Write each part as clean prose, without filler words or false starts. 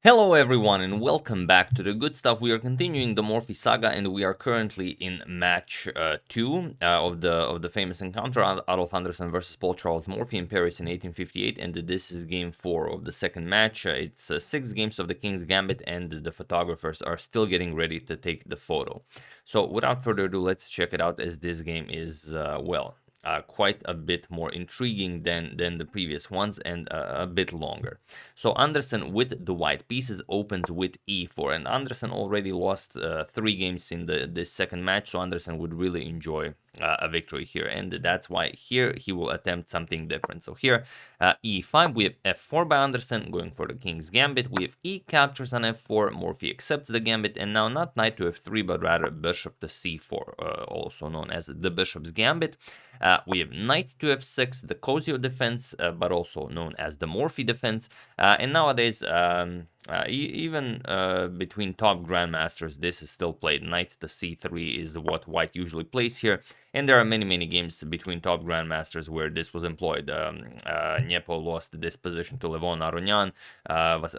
Hello everyone and welcome back to the good stuff. We are continuing the Morphy saga and we are currently in match 2 of the famous encounter Adolf Anderssen versus Paul Charles Morphy in Paris in 1858, and this is game 4 of the second match. It's 6 games of the King's Gambit and the photographers are still getting ready to take the photo. So without further ado, let's check it out, as this game is quite a bit more intriguing than the previous ones, and a bit longer. So Anderssen with the white pieces opens with e4, and Anderssen already lost 3 games in this second match, so Anderssen would really enjoy a victory here, and that's why here he will attempt something different. So here e5, we have f4 by Anderssen going for the King's Gambit. We have e captures on f4, Morphy accepts the gambit, and now not knight to f3 but rather bishop to c4, also known as the Bishop's Gambit. We have knight to f6, the Cosio defense, but also known as the Morphy defense. And nowadays, even between top grandmasters, this is still played. Knight to c3 is what white usually plays here, and there are many games between top grandmasters where this was employed. Niepo lost this position to Levon Aronyan.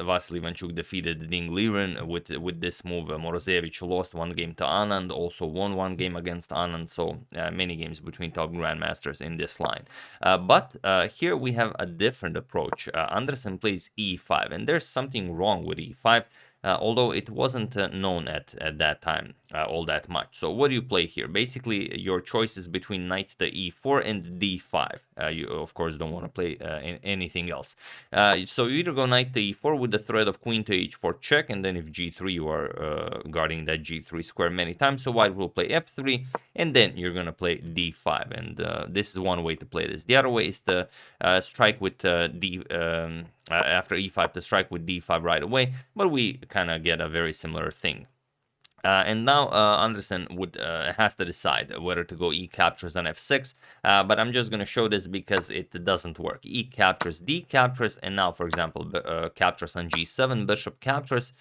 Vasily Ivanchuk defeated Ding Liren with this move. Morozevich lost 1 game to Anand, also won 1 game against Anand. So many games between top grandmasters in this line. But here we have a different approach. Anderssen plays e5, and there's something wrong with e5, although it wasn't known at that time all that much. So what do you play here? Basically, your choice is between knight to e4 and d5. You, of course, don't want to play anything else. So you either go knight to e4 with the threat of queen to h4 check, and then if g3, you are guarding that g3 square many times. So white will play f3, and then you're going to play d5. And this is one way to play this. The other way is to strike with after e5, to strike with d5 right away, but we kind of get a very similar thing. And now Anderssen has to decide whether to go e captures on f6, but I'm just going to show this because it doesn't work. E captures, d captures, and now, for example, captures on g7, bishop captures,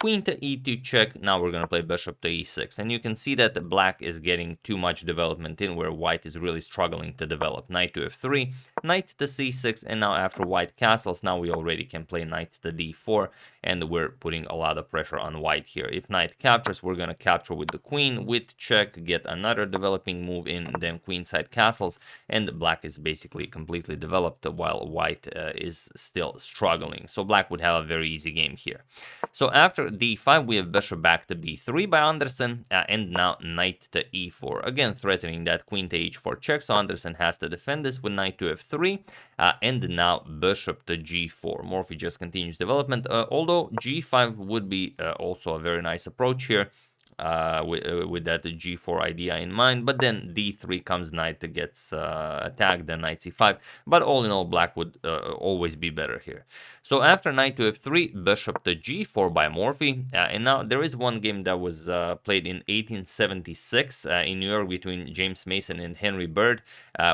queen to e2 check. Now we're going to play bishop to e6, and you can see that black is getting too much development in, where white is really struggling to develop. Knight to f3, knight to c6, and now after white castles, now we already can play knight to d4, and we're putting a lot of pressure on white here. If knight captures, we're going to capture with the queen, with check, get another developing move in, then queenside castles, and black is basically completely developed while white is still struggling. So black would have a very easy game here. So after d5, we have bishop back to b3 by Anderssen, and now knight to e4, again threatening that queen to h4 check, so Anderssen has to defend this with knight to f3, and now bishop to g4. Morphy just continues development, although g5 would be also a very nice approach here. With that g4 idea in mind, but then d3 comes, knight gets attacked, then knight c5, but all in all, black would always be better here. So after knight to f3, bishop to g4 by Morphy, and now there is one game that was played in 1876 in New York between James Mason and Henry Bird,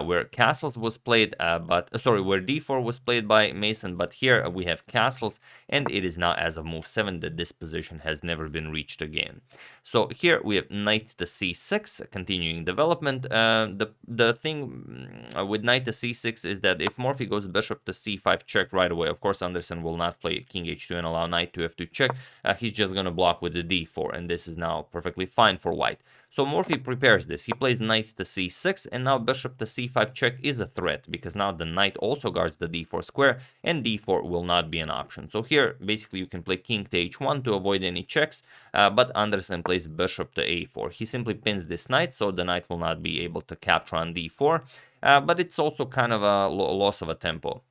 where castles was played, where d4 was played by Mason, but here we have castles, and it is now as of move 7 that this position has never been reached again. So here we have knight to c6, continuing development. The thing with knight to c6 is that if Morphy goes bishop to c5 check right away, of course Anderssen will not play king h2 and allow knight to f2 check. He's just going to block with the d4, and this is now perfectly fine for white. So Morphy prepares this. He plays knight to c6, and now bishop to c5 check is a threat, because now the knight also guards the d4 square, and d4 will not be an option. So here, basically, you can play king to h1 to avoid any checks, but Anderssen plays bishop to a4. He simply pins this knight, so the knight will not be able to capture on d4, but it's also kind of a loss of a tempo.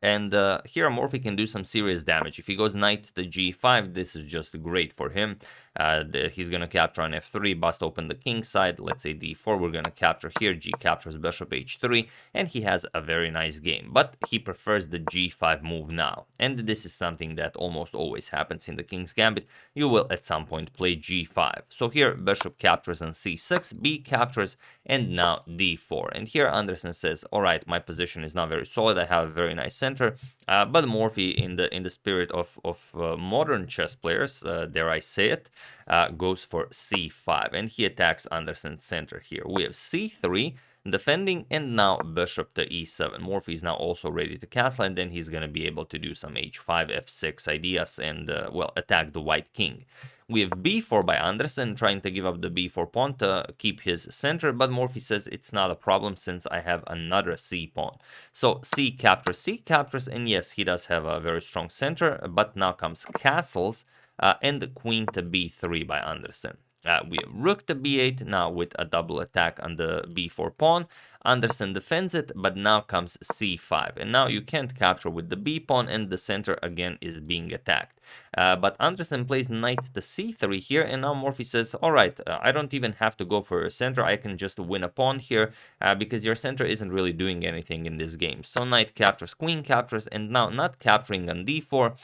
And here Morphy can do some serious damage. If he goes knight to g5, this is just great for him. He's going to capture on f3, bust open the king side. Let's say d4, we're going to capture here. G captures bishop h3, and he has a very nice game. But he prefers the g5 move now. And this is something that almost always happens in the King's Gambit. You will at some point play g5. So here bishop captures on c6, b captures, and now d4. And here Anderssen says, all right, my position is not very solid. I have a very nice center, but Morphy, in the spirit of modern chess players, dare I say it, goes for c5, and he attacks Anderssen's center here. We have c3. defending, and now bishop to e7. Morphy is now also ready to castle, and then he's going to be able to do some h5, f6 ideas and, well, attack the white king. We have b4 by Anderssen, trying to give up the b4 pawn to keep his center, but Morphy says it's not a problem since I have another c pawn. So c captures, and yes, he does have a very strong center, but now comes castles, and queen to b3 by Anderssen. We have rook to b8, now with a double attack on the b4 pawn. Anderssen defends it, but now comes c5. And now you can't capture with the b pawn, and the center again is being attacked. But Anderssen plays knight to c3 here, and now Morphy says, alright, I don't even have to go for a center, I can just win a pawn here, because your center isn't really doing anything in this game. So knight captures, queen captures, and now not capturing on d4,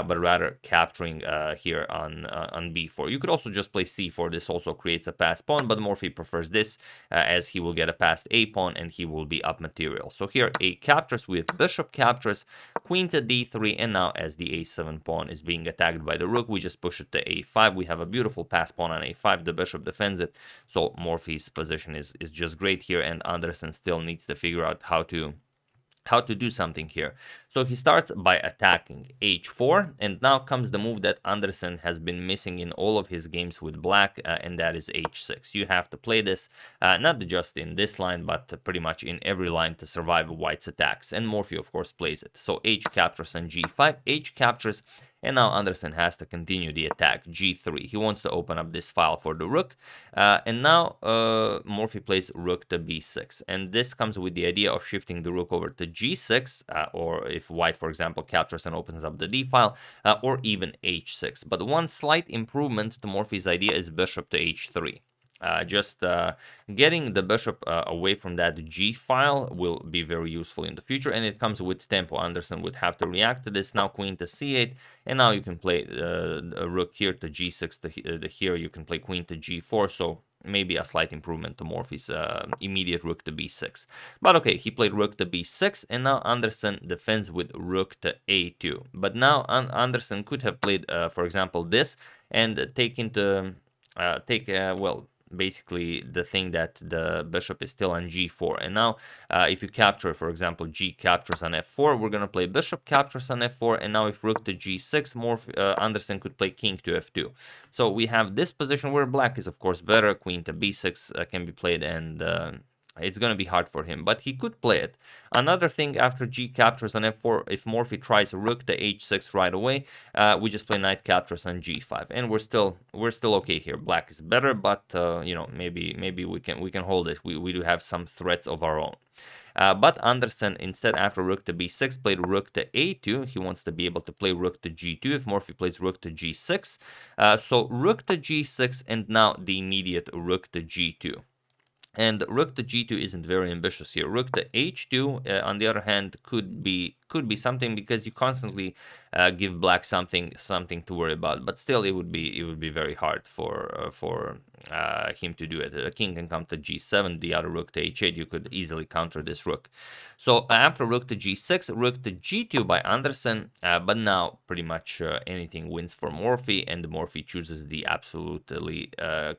but rather capturing here on b4. You could also just play c4, this also creates a passed pawn, but Morphy prefers this, as he will get a passed a pawn, and he will be up material. So here a captures with bishop captures, queen to d3, and now as the a7 pawn is being attacked by the rook, we just push it to a5. We have a beautiful pass pawn on a5, the bishop defends it, so Morphy's position is just great here, and Anderssen still needs to figure out how to do something here. So he starts by attacking h4, and now comes the move that Anderssen has been missing in all of his games with black, and that is h6. You have to play this, not just in this line, but pretty much in every line to survive white's attacks, and Morphy of course plays it. So h captures on g5, h captures, and now Anderssen has to continue the attack, g3. He wants to open up this file for the rook, and now Morphy plays rook to b6, and this comes with the idea of shifting the rook over to g6, or if white, for example, captures and opens up the d file, or even h6. But one slight improvement to Morphy's idea is bishop to h3. Just getting the bishop away from that g file will be very useful in the future, and it comes with tempo. Anderssen would have to react to this. Now queen to c8, and now you can play a rook here to g6. Here you can play queen to g4, so maybe a slight improvement to Morphy's immediate rook to b6. But okay, he played rook to b6, and now Anderssen defends with rook to a2. But now Anderssen could have played, for example, this, and well, basically the thing that the bishop is still on g4, and now if you capture, for example, g captures on f4, we're gonna play bishop captures on f4, and now if rook to g6, Anderssen could play king to f2. So we have this position where black is of course better. Queen to b6 can be played, and it's going to be hard for him, but he could play it. Another thing, after g captures on f4, if Morphy tries rook to h6 right away, we just play knight captures on g5, and we're still okay here. Black is better, but you know, maybe we can hold it. We do have some threats of our own. But Anderssen, instead, after rook to b6, played rook to a2. He wants to be able to play rook to g2 if Morphy plays rook to g6. So rook to g6, and now the immediate rook to g2. And rook to g2 isn't very ambitious here. Rook to h2, on the other hand, could be something, because you constantly give black something to worry about. But still, it would be very hard for him to do it. A king can come to g7, the other rook to h8. You could easily counter this rook. So after rook to g6, rook to g2 by Anderssen. But now pretty much anything wins for Morphy, and Morphy chooses the absolutely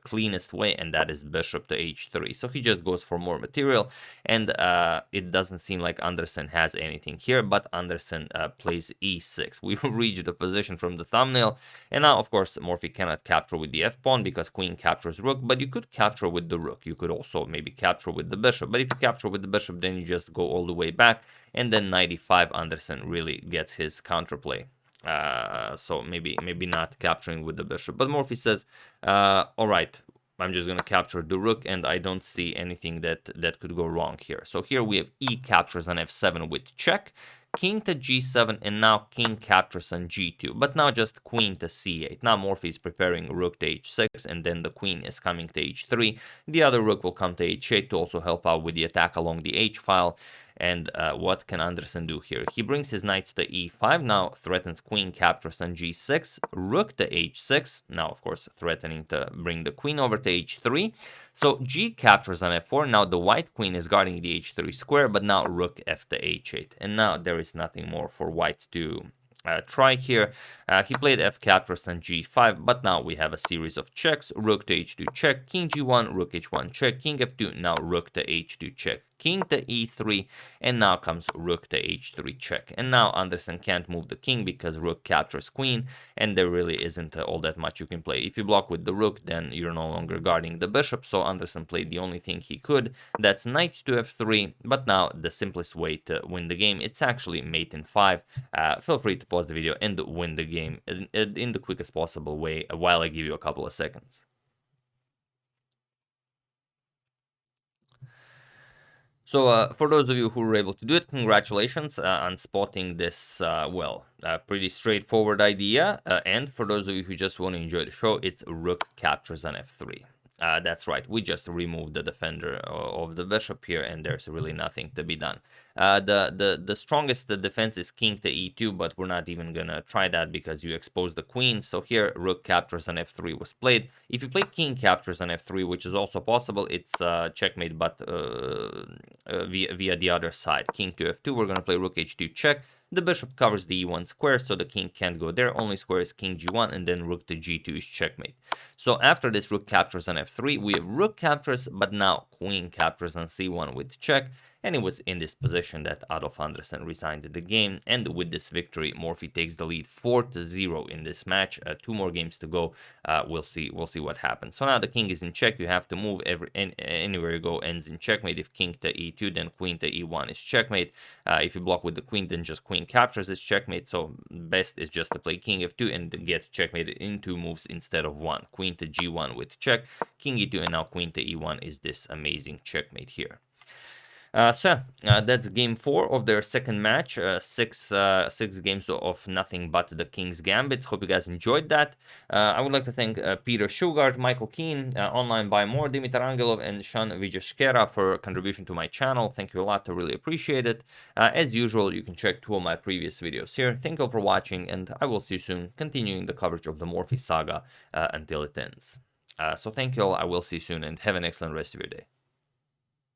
cleanest way, and that is bishop to h3. So he just goes for more material, and it doesn't seem like Anderssen has anything here, but Anderssen plays e6. We reach the position from the thumbnail, and now of course Morphy cannot capture with the f-pawn because queen captures rook, but you could capture with the rook. You could also maybe capture with the bishop, but if you capture with the bishop, then you just go all the way back, and then knight e5, Anderssen really gets his counterplay. So maybe not capturing with the bishop, but Morphy says, all right, I'm just going to capture the rook, and I don't see anything that could go wrong here. So here we have e captures on f7 with check, king to g7, and now king captures on g2. But now just queen to c8. Now Morphy is preparing rook to h6, and then the queen is coming to h3. The other rook will come to h8 to also help out with the attack along the h file. And what can Anderssen do here? He brings his knights to e5, now threatens queen captures on g6, rook to h6, now of course threatening to bring the queen over to h3. So g captures on f4, now the white queen is guarding the h3 square, but now rook f to h8. And now there is nothing more for white to try here. He played f captures on g5, but now we have a series of checks. Rook to h2 check, king g1, rook h1 check, king f2, now rook to h2 check, king to e3, and now comes rook to h3 check. And now Anderssen can't move the king because rook captures queen, and there really isn't all that much you can play. If you block with the rook, then you're no longer guarding the bishop, so Anderssen played the only thing he could. That's knight to f3, but now the simplest way to win the game, it's actually mate in 5. Feel free to pause the video and win the game in the quickest possible way while I give you a couple of seconds. So for those of you who were able to do it, congratulations on spotting this, pretty straightforward idea. And for those of you who just want to enjoy the show, it's rook captures on f3. That's right, we just removed the defender of the bishop here, and there's really nothing to be done. The strongest defense is king to e2, but we're not even gonna try that because you expose the queen. So here, rook captures on f3 was played. If you play king captures on f3, which is also possible, it's checkmate, but via the other side. King to f2, we're gonna play rook h2 check. The bishop covers the e1 square, so the king can't go there. Only square is king g1, and then rook to g2 is checkmate. So after this rook captures on f3, we have rook captures, but now queen captures on c1 with check. And it was in this position that Adolf Anderssen resigned the game. And with this victory, Morphy takes the lead 4-0 in this match. 2 more games to go. We'll see what happens. So now the king is in check. You have to move anywhere you go ends in checkmate. If king to e2, then queen to e1 is checkmate. If you block with the queen, then just queen captures is checkmate. So best is just to play king f2 and get checkmated in 2 moves instead of 1. Queen to g1 with check, king e2, and now queen to e1 is this amazing checkmate here. That's game 4 of their second match. Six games of nothing but the King's Gambit. Hope you guys enjoyed that. I would like to thank Peter Shugart, Michael Keane, Online Buy More, Dimitar Angelov, and Sean Vijashkera for contribution to my channel. Thank you a lot. I really appreciate it. As usual, you can check 2 of my previous videos here. Thank you all for watching, and I will see you soon, continuing the coverage of the Morphy saga until it ends. So thank you all. I will see you soon, and have an excellent rest of your day.